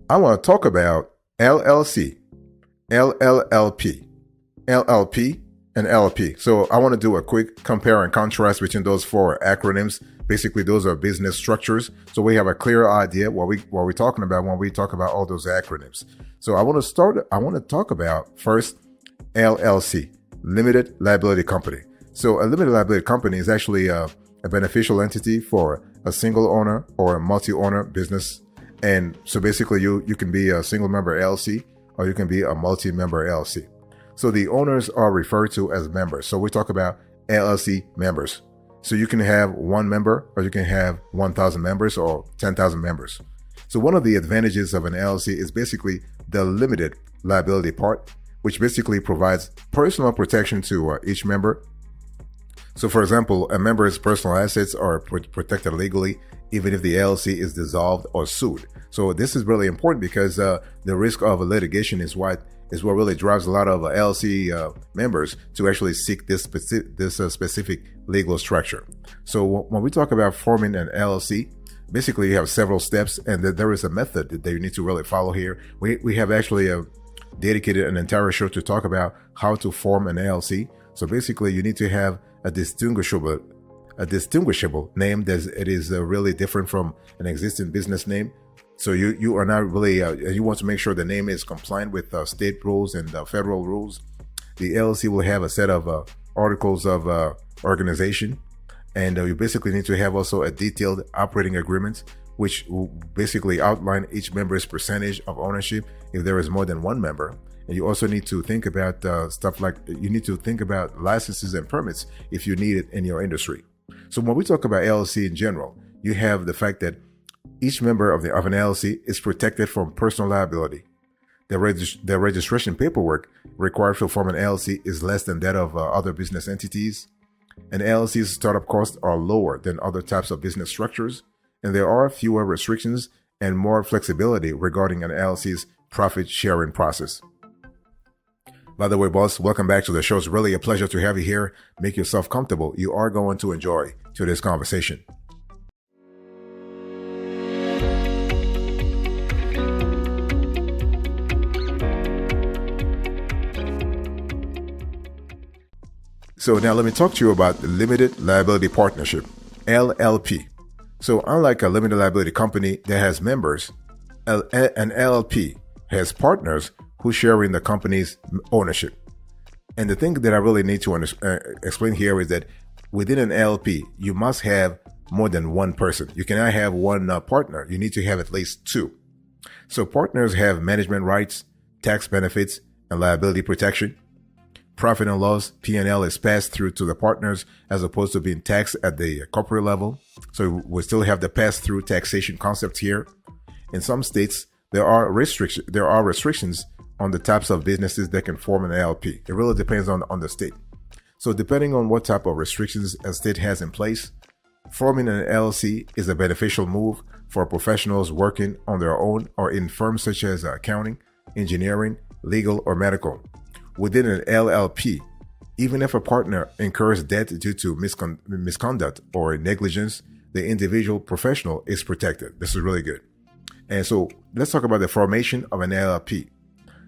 I want to talk about LLC, LLLP, LLP, and LLP. So I want to do a quick compare and contrast between those four acronyms. Basically, those are business structures. So we have a clear idea what we're talking about when we talk about all those acronyms. So I want to talk about first LLC, Limited Liability Company. So a limited liability company is actually a beneficial entity for a single owner or a multi-owner business. And so basically you can be a single member LLC or you can be a multi-member LLC. So the owners are referred to as members. So we talk about LLC members. So you can have one member or you can have 1,000 members or 10,000 members. So one of the advantages of an LLC is basically the limited liability part, which basically provides personal protection to each member. So for example, a member's personal assets are protected legally, even if the LLC is dissolved or sued. So this is really important because the risk of litigation is what really drives a lot of LLC members to actually seek this specific legal structure. So when we talk about forming an LLC, basically you have several steps, and there is a method that you need to really follow here. We have actually dedicated an entire show to talk about how to form an LLC. So basically you need to have a distinguishable name that it is really different from an existing business name. So you are not really, you want to make sure the name is compliant with state rules and federal rules. The LLC will have a set of articles of organization, and you basically need to have also a detailed operating agreement, which will basically outline each member's percentage of ownership if there is more than one member. And you also need to think about stuff like, you need to think about licenses and permits if you need it in your industry. So when we talk about LLC in general, you have the fact that each member of an LLC is protected from personal liability. The registration paperwork required to form an LLC is less than that of other business entities. An LLC's startup costs are lower than other types of business structures, and there are fewer restrictions and more flexibility regarding an LLC's profit sharing process. By the way, boss, welcome back to the show. It's really a pleasure to have you here. Make yourself comfortable. You are going to enjoy today's conversation. So now let me talk to you about the Limited Liability Partnership, LLP. So unlike a limited liability company that has members, an LLP has partners who share in the company's ownership. And the thing that I really need to explain here is that within an LLP, you must have more than one person. You cannot have one partner. You need to have at least two. So partners have management rights, tax benefits, and liability protection. Profit and loss, P&L, is passed through to the partners as opposed to being taxed at the corporate level. So we still have the pass-through taxation concept here. In some states, there are restrictions on the types of businesses that can form an LLP. It really depends on the state. So depending on what type of restrictions a state has in place, forming an LLC is a beneficial move for professionals working on their own or in firms such as accounting, engineering, legal, or medical. Within an LLP, even if a partner incurs debt due to misconduct or negligence, the individual professional is protected. This is really good. And so let's talk about the formation of an LLP.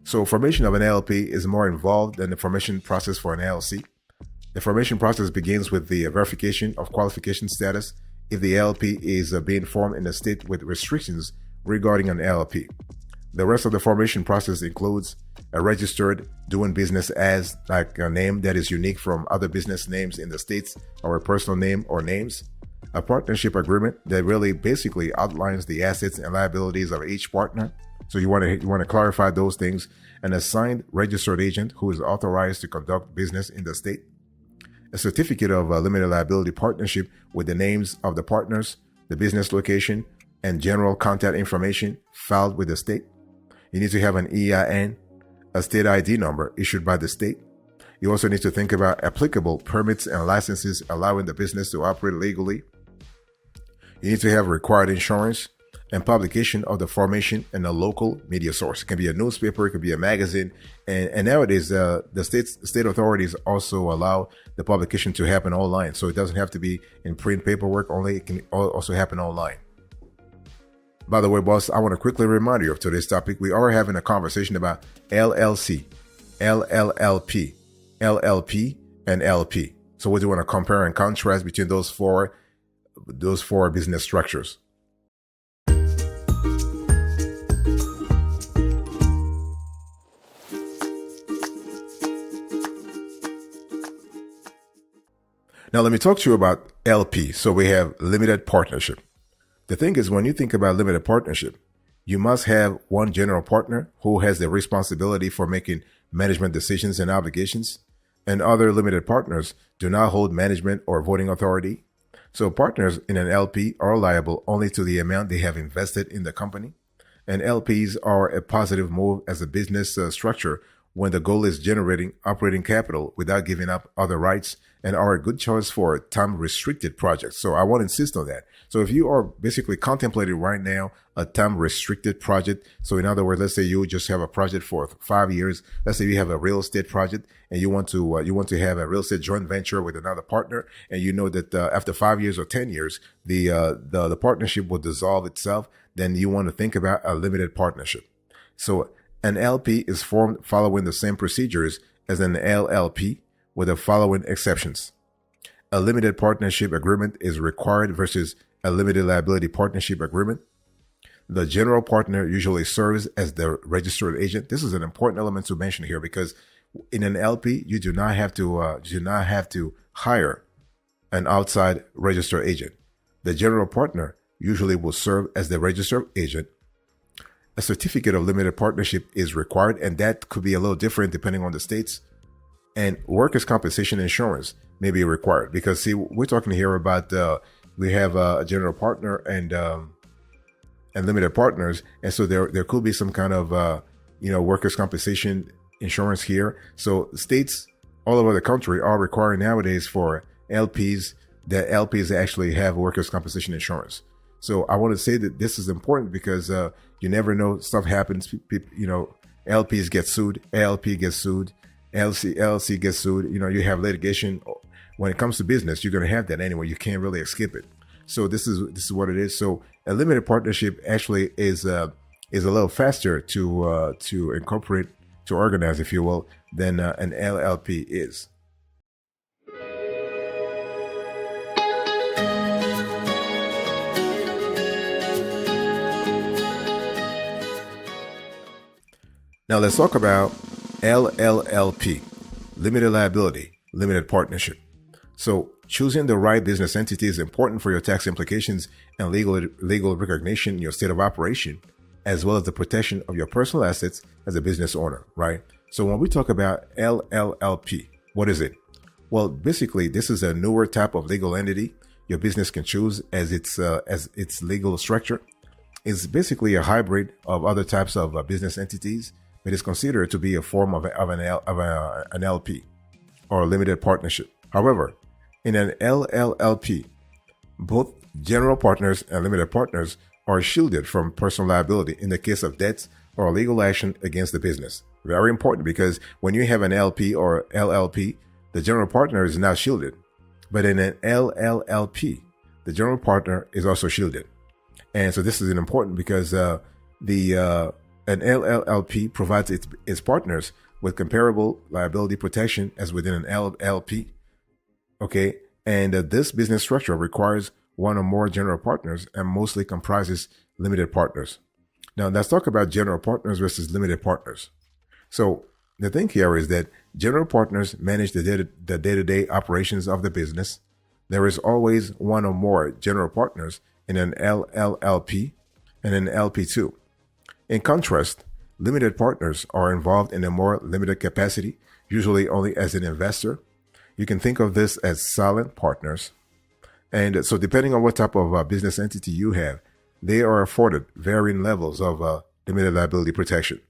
So formation of an LLP is more involved than the formation process for an LLC. The formation process begins with the verification of qualification status if the LLP is being formed in a state with restrictions regarding an LLP. The rest of the formation process includes a registered doing business as, like a name that is unique from other business names in the states, or a personal name or names, a partnership agreement that really basically outlines the assets and liabilities of each partner. So you want to clarify those things. An assigned registered agent who is authorized to conduct business in the state. A certificate of a limited liability partnership with the names of the partners, the business location, and general contact information filed with the state. You need to have an EIN, a state ID number issued by the state. You also need to think about applicable permits and licenses allowing the business to operate legally. You need to have required insurance and publication of the formation in a local media source. It can be a newspaper, it could be a magazine. And nowadays, the state authorities also allow the publication to happen online. So it doesn't have to be in print paperwork only, it can also happen online. By the way, boss, I want to quickly remind you of today's topic. We are having a conversation about LLC, LLLP, LLP, and LP. So we're doing a compare and contrast between those four business structures. Now, let me talk to you about LP. So we have limited partnership. The thing is, when you think about limited partnership, you must have one general partner who has the responsibility for making management decisions and obligations, and other limited partners do not hold management or voting authority. So partners in an LP are liable only to the amount they have invested in the company, and LPs are a positive move as a business structure when the goal is generating operating capital without giving up other rights, and are a good choice for time-restricted projects. So I want to insist on that. So if you are basically contemplating right now a time-restricted project, so in other words, let's say you just have a project for 5 years. Let's say you have a real estate project and you want to have a real estate joint venture with another partner, and you know that after 5 years or 10 years, the partnership will dissolve itself. Then you want to think about a limited partnership. So an LP is formed following the same procedures as an LLP, with the following exceptions. A limited partnership agreement is required versus a limited liability partnership agreement. The general partner usually serves as the registered agent. This is an important element to mention here, because in an LP, you do not have to hire an outside registered agent. The general partner usually will serve as the registered agent. A certificate of limited partnership is required, and that could be a little different depending on the states. And workers' compensation insurance may be required, because see, we're talking here about we have a general partner and limited partners, and so there could be some kind of workers' compensation insurance here. So states all over the country are requiring nowadays for LPs that LPs actually have workers' compensation insurance. So I want to say that this is important because you never know, stuff happens. LPs get sued, ALP gets sued, LLC gets sued. You have litigation. When it comes to business, you're going to have that anyway. You can't really escape it. So this is what it is. So a limited partnership actually is a little faster to incorporate, to organize, if you will, than an LLP is. Now let's talk about LLLP, limited liability, limited partnership. So choosing the right business entity is important for your tax implications and legal recognition in your state of operation, as well as the protection of your personal assets as a business owner, right? So when we talk about LLLP, what is it? Well, basically, this is a newer type of legal entity your business can choose as its legal structure. It's basically a hybrid of other types of business entities. It is considered to be a form of an LP or a limited partnership. However, in an LLLP, both general partners and limited partners are shielded from personal liability in the case of debts or legal action against the business. Very important, because when you have an LP or LLP, the general partner is not shielded. But in an LLLP, the general partner is also shielded. And so this is important because an LLLP provides its partners with comparable liability protection as within an LLP. Okay, and this business structure requires one or more general partners and mostly comprises limited partners. Now let's talk about general partners versus limited partners. So the thing here is that general partners manage the day-to-day operations of the business. There is always one or more general partners in an LLLP and an LP2. In contrast, limited partners are involved in a more limited capacity, usually only as an investor. You can think of this as silent partners. And so depending on what type of business entity you have, they are afforded varying levels of limited liability protection.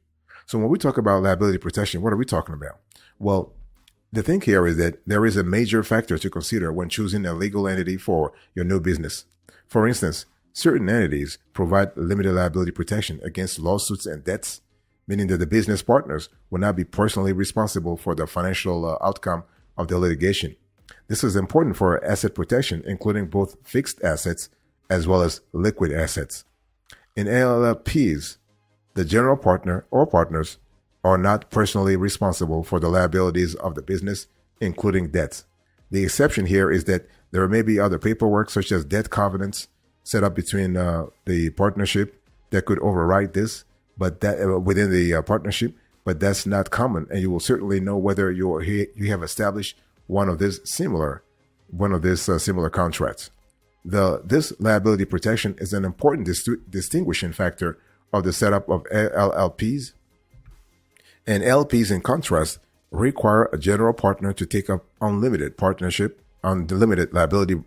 So when we talk about liability protection, what are we talking about? Well, the thing here is that there is a major factor to consider when choosing a legal entity for your new business. For instance, certain entities provide limited liability protection against lawsuits and debts, meaning that the business partners will not be personally responsible for the financial outcome of the litigation. This is important for asset protection, including both fixed assets as well as liquid assets. In LLPs, the general partner or partners are not personally responsible for the liabilities of the business, including debts. The exception here is that there may be other paperwork, such as debt covenants, set up between the partnership that could override this, but that within the partnership, but that's not common, and you will certainly know whether you have established one of these similar contracts. This liability protection is an important distinguishing factor of the setup of LLPs. And LPs, in contrast, require a general partner to take up unlimited liability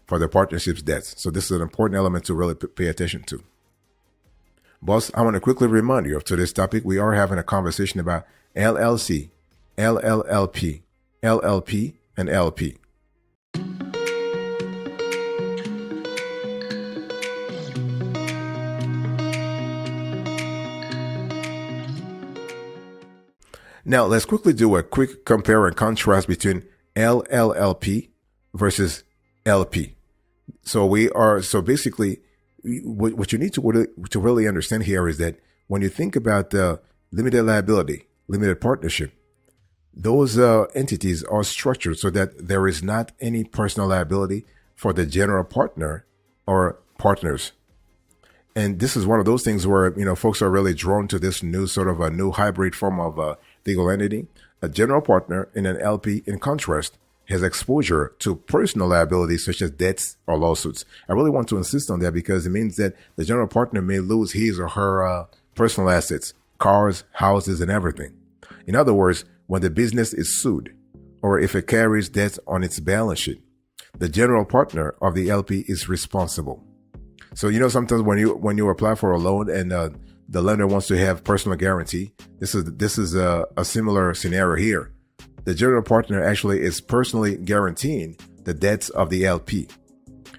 for the partnership's debts. So this is an important element to really pay attention to. Boss, I want to quickly remind you of today's topic. We are having a conversation about LLC, LLLP, LLP, and LP. Now, let's quickly do a quick compare and contrast between LLLP versus LP. So basically, what you need to really understand here is that when you think about the limited liability, limited partnership, those entities are structured so that there is not any personal liability for the general partner or partners. And this is one of those things where, folks are really drawn to this new sort of a new hybrid form of legal entity. A general partner in an LP, in contrast, has exposure to personal liabilities such as debts or lawsuits. I really want to insist on that because it means that the general partner may lose his or her personal assets, cars, houses, and everything. In other words, when the business is sued, or if it carries debts on its balance sheet, the general partner of the LP is responsible. So, sometimes when you apply for a loan and the lender wants to have personal guarantee, this is a similar scenario here. The general partner actually is personally guaranteeing the debts of the LP.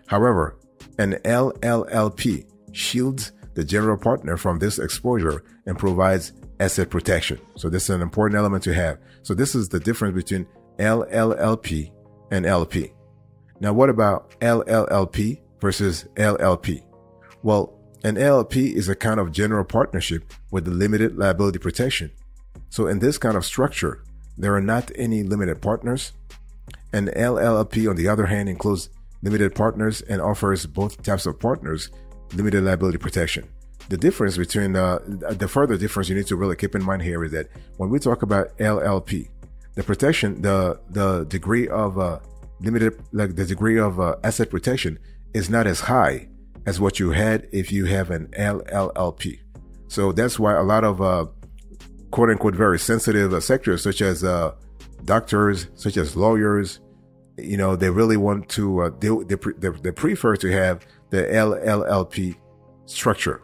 However, an LLLP shields the general partner from this exposure and provides asset protection. So this is an important element to have. So this is the difference between LLLP and LP. Now, what about LLLP versus LLP? Well, an LLP is a kind of general partnership with limited liability protection. So in this kind of structure, there are not any limited partners. An LLP, on the other hand, includes limited partners and offers both types of partners limited liability protection. The difference between the further difference you need to really keep in mind here is that when we talk about LLP, the protection, the degree of asset protection is not as high as what you had if you have an LLLP. So that's why a lot of quote unquote very sensitive sectors, such as doctors, such as lawyers, they really want to they prefer to have the LLLP structure.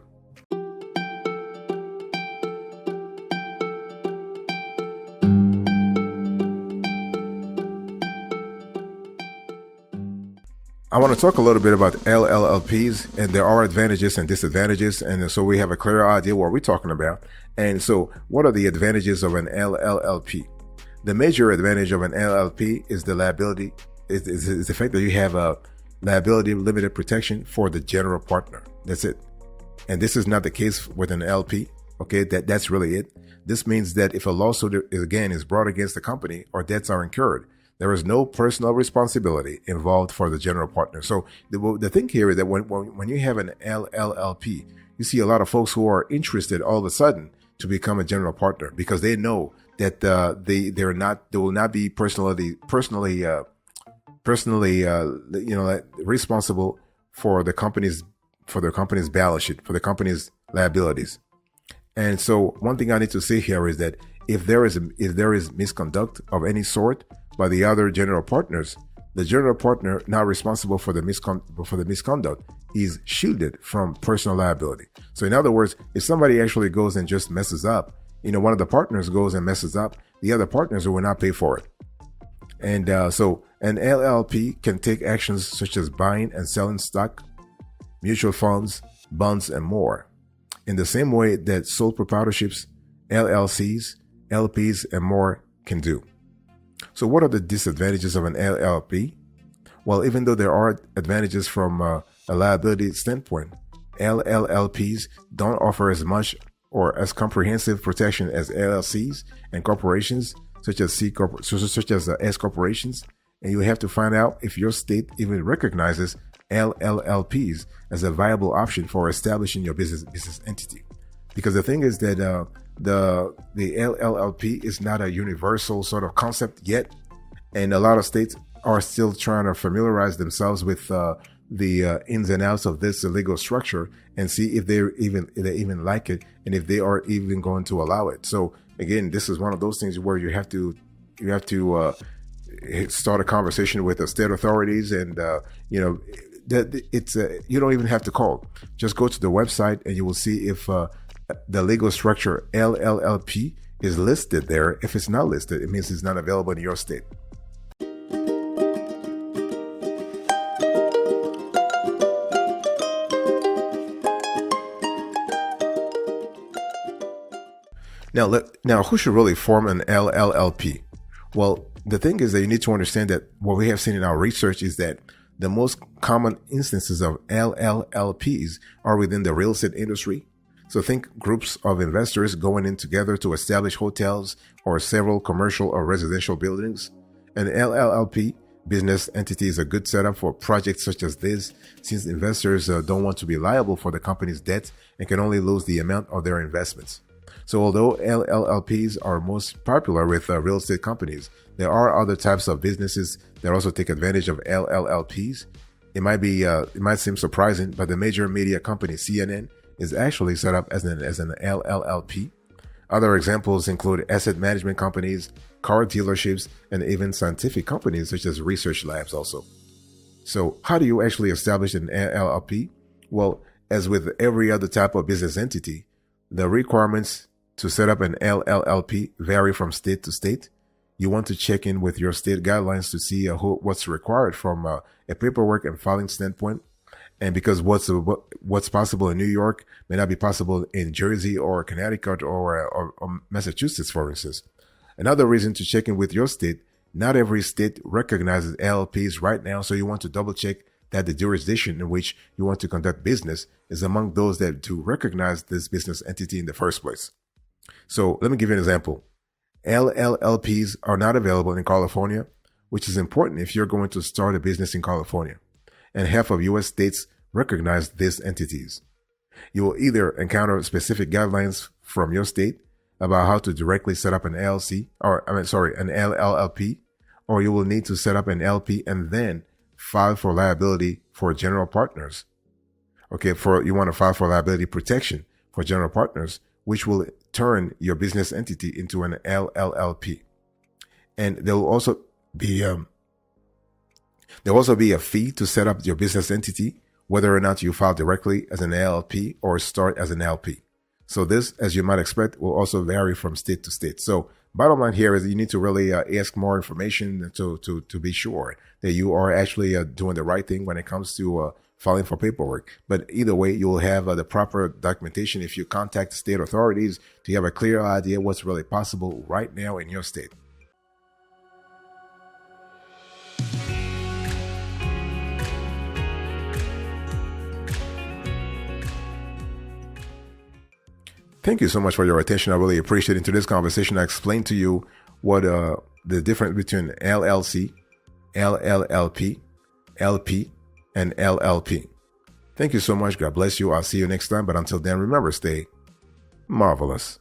I want to talk a little bit about LLLPs, and there are advantages and disadvantages, and so we have a clear idea what we're talking about. And so what are the advantages of an LLLP? The major advantage of an LLP is the liability, is the fact that you have a liability limited protection for the general partner. That's it. And this is not the case with an LP. Okay, that's really it. This means that if a lawsuit is brought against the company or debts are incurred, there is no personal responsibility involved for the general partner. So the thing here is that when you have an LLLP, you see a lot of folks who are interested all of a sudden to become a general partner because they know that they will not be personally responsible for their company's balance sheet, for the company's liabilities. And so one thing I need to say here is that if there is misconduct of any sort by the other general partners, the general partner not responsible for the misconduct is shielded from personal liability. So in other words, if somebody actually goes and just messes up, one of the partners goes and messes up, the other partners will not pay for it. And so an LLP can take actions such as buying and selling stock, mutual funds, bonds, and more, in the same way that sole proprietorships, LLCs, LPs, and more can do. So what are the disadvantages of an LLP? Well, even though there are advantages from a liability standpoint, LLLPs don't offer as much or as comprehensive protection as LLCs and corporations such as S corporations, and you have to find out if your state even recognizes LLLPs as a viable option for establishing your business entity. Because the thing is that the LLLP is not a universal sort of concept yet, and a lot of states are still trying to familiarize themselves with the ins and outs of this legal structure and see if they even like it and if they are even going to allow it. So again, this is one of those things where you have to start a conversation with the state authorities, and that it's you don't even have to call. Just go to the website and you will see if the legal structure LLLP is listed there. If it's not listed, it means it's not available in your state. Now, who should really form an LLLP? Well, the thing is that you need to understand that what we have seen in our research is that the most common instances of LLLPs are within the real estate industry. So think groups of investors going in together to establish hotels or several commercial or residential buildings. An LLLP business entity is a good setup for projects such as this, since investors don't want to be liable for the company's debt and can only lose the amount of their investments. So although LLLPs are most popular with real estate companies, there are other types of businesses that also take advantage of LLLPs. It might seem surprising, but the major media company CNN is actually set up as an LLLP. Other examples include asset management companies, car dealerships, and even scientific companies such as research labs also. So how do you actually establish an LLP? Well, as with every other type of business entity, the requirements to set up an LLLP vary from state to state. You want to check in with your state guidelines to see what's required from a paperwork and filing standpoint. And because what's possible in New York may not be possible in Jersey or Connecticut or Massachusetts, for instance. Another reason to check in with your state, not every state recognizes LLPs right now, so you want to double check that the jurisdiction in which you want to conduct business is among those that do recognize this business entity in the first place. So let me give you an example. LLLPs are not available in California, which is important if you're going to start a business in California. And half of U.S. states recognize these entities. You will either encounter specific guidelines from your state about how to directly set up an an LLP, or you will need to set up an LP and then file for liability for general partners. Okay, you want to file for liability protection for general partners, which will turn your business entity into an LLLP. And there will also be a fee to set up your business entity, whether or not you file directly as an LLP or start as an LP. So this, as you might expect, will also vary from state to state. So bottom line here is you need to really ask more information to be sure that you are actually doing the right thing when it comes to filing for paperwork. But either way, you will have the proper documentation if you contact state authorities to have a clear idea what's really possible right now in your state. Thank you so much for your attention. I really appreciate it. In today's conversation, I explained to you what the difference between LLC, LLLP, LP, and LLP. Thank you so much. God bless you. I'll see you next time. But until then, remember, stay marvelous.